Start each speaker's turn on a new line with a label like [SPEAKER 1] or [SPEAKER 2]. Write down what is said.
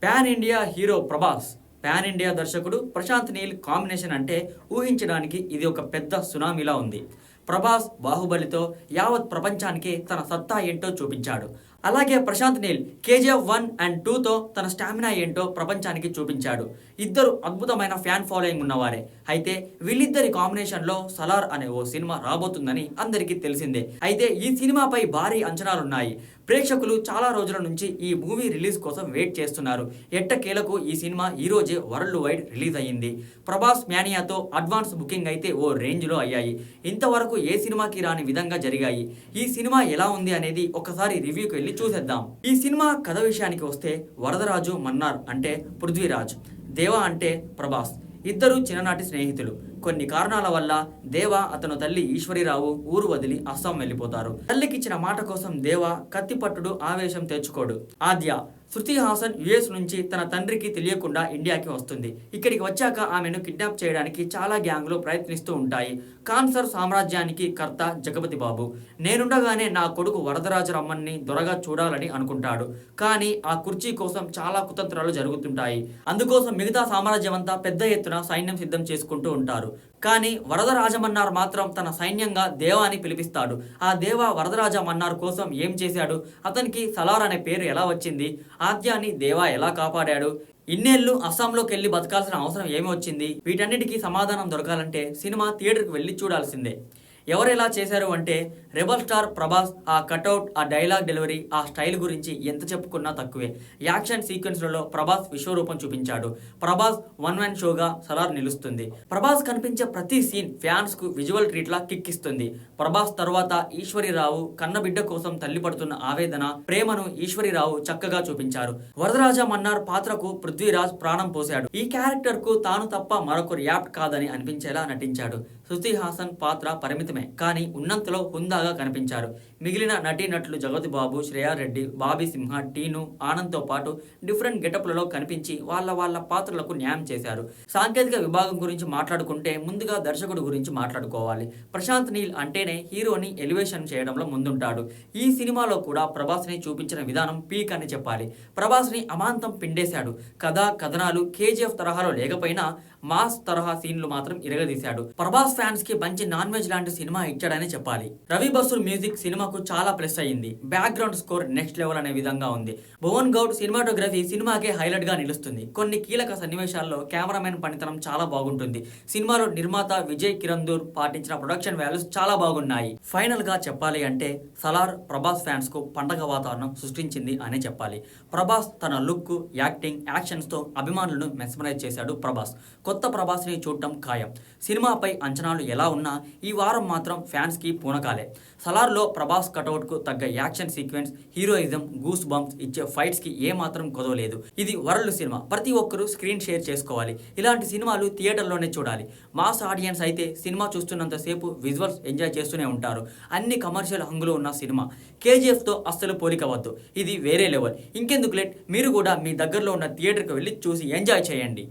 [SPEAKER 1] Pan India hero Prabhas, pan India దర్శకుడు Prashanth Neel combination అంటే ఊహించడానికి ఇది ఒక పెద్ద సునామీలా ఉంది. ప్రభాస్ బాహుబలితో యావత్ ప్రపంచానికి తన సత్తా ఏంటో చూపించాడు. అలాగే ప్రశాంత్ నీల్ కేజీఎఫ్ 1 అండ్ 2తో తన స్టామినా ఏంటో ప్రపంచానికి చూపించాడు. ఇద్దరు అద్భుతమైన ఫ్యాన్ ఫాలోయింగ్ ఉన్నవారే. అయితే వీళ్ళిద్దరి కాంబినేషన్లో సలార్ అనే ఓ సినిమా రాబోతుందని అందరికీ తెలిసిందే. అయితే ఈ సినిమాపై భారీ అంచనాలున్నాయి. ప్రేక్షకులు చాలా రోజుల నుంచి ఈ మూవీ రిలీజ్ కోసం వెయిట్ చేస్తున్నారు. ఎట్టకేలకు ఈ సినిమా ఈ రోజే వరల్డ్ వైడ్ రిలీజ్ అయ్యింది. ప్రభాస్ మ్యానియాతో అడ్వాన్స్ బుకింగ్ అయితే ఓ రేంజ్లో అయ్యాయి. ఇంతవరకు ఏ సినిమాకి రాని విధంగా జరిగాయి. ఈ సినిమా ఎలా ఉంది అనేది ఒకసారి రివ్యూకి వెళ్ళి చూసేద్దాం. ఈ సినిమా కథ విషయానికి వస్తే వరదరాజు మన్నార్ అంటే పృథ్వీరాజ్, దేవా అంటే ప్రభాస్. ఇద్దరు చిన్ననాటి స్నేహితులు. కొన్ని కారణాల వల్ల దేవా అతను తల్లి ఈశ్వరీరావు ఊరు వదిలి అస్సాం వెళ్ళిపోతారు. తల్లికిచ్చిన మాట కోసం దేవా కత్తిపట్టుడు ఆవేశం తెచ్చుకోడు. ఆద్య శృతి హాసన్ యుఎస్ నుంచి తన తండ్రికి తెలియకుండా ఇండియాకి వస్తుంది. ఇక్కడికి వచ్చాక ఆమెను కిడ్నాప్ చేయడానికి చాలా గ్యాంగ్లు ప్రయత్నిస్తూ ఉంటాయి. కాన్సర్ సామ్రాజ్యానికి కర్త జగపతి బాబు నేనుండగానే నా కొడుకు వరదరాజు రమ్మన్ని దొరగా చూడాలని అనుకుంటాడు. కానీ ఆ కుర్చీ కోసం చాలా కుతంత్రాలు జరుగుతుంటాయి. అందుకోసం మిగతా సామ్రాజ్యం అంతా పెద్ద ఎత్తున సైన్యం సిద్ధం చేసుకుంటూ ఉంటారు. కానీ వరదరాజమన్నార్ మాత్రం తన సైన్యంగా దేవాని పిలిపిస్తాడు. ఆ దేవా వరదరాజమన్నార్ కోసం ఏం చేశాడు? అతనికి సలార్ అనే పేరు ఎలా వచ్చింది? ఆద్యాని దేవా ఎలా కాపాడాడు? ఇన్నేళ్లు అస్సాంలోకి వెళ్ళి బతకాల్సిన అవసరం ఏమి వచ్చింది? వీటన్నిటికీ సమాధానం దొరకాలంటే సినిమా థియేటర్కి వెళ్ళి చూడాల్సిందే. ఎవరెలా చేశారు అంటే రెబల్ స్టార్ ప్రభాస్ ఆ కటౌట్, ఆ డైలాగ్ డెలివరీ, ఆ స్టైల్ గురించి ఎంత చెప్పుకున్నా తక్కువే. యాక్షన్ సీక్వెన్స్లలో ప్రభాస్ విశ్వరూపం చూపించాడు. ప్రభాస్ వన్ మ్యాన్ షోగా సలార్ నిలుస్తుంది. ప్రభాస్ కనిపించే ప్రతి సీన్ ఫ్యాన్స్ కు విజువల్ ట్రీట్లా కిక్ ఇస్తుంది. ప్రభాస్ తర్వాత ఈశ్వరీరావు కన్నబిడ్డ కోసం తల్లి పడుతున్న ఆవేదన, ప్రేమను ఈశ్వరీరావు చక్కగా చూపించారు. వరదరాజ మన్నార్ పాత్రకు పృథ్వీరాజ్ ప్రాణం పోశాడు. ఈ క్యారెక్టర్ కు తాను తప్ప మరొకరు యాప్ట్ కాదని అనిపించేలా నటించాడు. శృతి హాసన్ పాత్ర పరిమితమే, కానీ ఉన్నంతలో హుందాగా కనిపించారు. మిగిలిన నటీనటులు జగపతి బాబు, శ్రేయా రెడ్డి, బాబీ సింహ, టీను, ఆనంద్తో పాటు డిఫరెంట్ గెటప్లలో కనిపించి వాళ్ళ పాత్రలకు న్యాయం చేశారు. సాంకేతిక విభాగం గురించి మాట్లాడుకుంటే ముందుగా దర్శకుడు గురించి మాట్లాడుకోవాలి. ప్రశాంత్ నీల్ అంటేనే హీరోని ఎలివేషన్ చేయడంలో ముందుంటాడు. ఈ సినిమాలో కూడా ప్రభాస్ని చూపించిన విధానం పీక్ అని చెప్పాలి. ప్రభాస్ని అమాంతం పిండేశాడు. కథనాలు కేజీఎఫ్ తరహాలో లేకపోయినా మాస్ తరహా సీన్లు మాత్రం ఇరగదీశాడు. ప్రభాస్ ఫ్యాన్స్ కి మంచి నాన్ వెజ్ లాంటి సినిమా ఇచ్చాడని చెప్పాలి. రవి బసూర్ మ్యూజిక్ సినిమాకు చాలా ప్లస్ అయ్యింది. బ్యాక్గ్రౌండ్ స్కోర్ నెక్స్ట్ లెవెల్ అనే విధంగా ఉంది. భువన్ గౌడ్ సినిమాటోగ్రఫీ సినిమాకే హైలైట్ గా నిలుస్తుంది. కొన్ని కీలక సన్నివేశాల్లో కెమెరామెన్ పనితనం చాలా బాగుంటుంది. సినిమాలో నిర్మాత విజయ్ కిరందూర్ పాటించిన ప్రొడక్షన్ వాల్యూస్ చాలా బాగున్నాయి. ఫైనల్ గా చెప్పాలి అంటే సలార్ ప్రభాస్ ఫ్యాన్స్ కు పండగ వాతావరణం సృష్టించింది అనే చెప్పాలి. ప్రభాస్ తన లుక్, యాక్టింగ్, యాక్షన్స్ తో అభిమానులను మెస్మరైజ్ చేశాడు. కొత్త ప్రభాస్ని చూడటం ఖాయం. సినిమాపై అంచనాలు ఎలా ఉన్నా ఈ వారం మాత్రం ఫ్యాన్స్ కి పూనకాలే. సలార్లో ప్రభాస్ కటౌట్ కు తగ్గ action sequence, heroism, goose bumps ఇచ్చే ఫైట్స్ కి ఏ మాత్రం కొదవలేదు. ఇది వరల్డ్ సినిమా. ప్రతి ఒక్కరూ స్క్రీన్ షేర్ చేసుకోవాలి. ఇలాంటి సినిమాలు థియేటర్లోనే చూడాలి. మాస్ ఆడియన్స్ అయితే సినిమా చూస్తున్నంతసేపు విజువల్స్ ఎంజాయ్ చేస్తూనే ఉంటారు. అన్ని కమర్షియల్ హంగులు ఉన్న సినిమా. కేజీఎఫ్తో అస్సలు పోలికవద్దు. ఇది వేరే లెవెల్. ఇంకెందుకు లేట్, మీరు కూడా మీ దగ్గరలో ఉన్న థియేటర్కి వెళ్ళి చూసి ఎంజాయ్ చేయండి.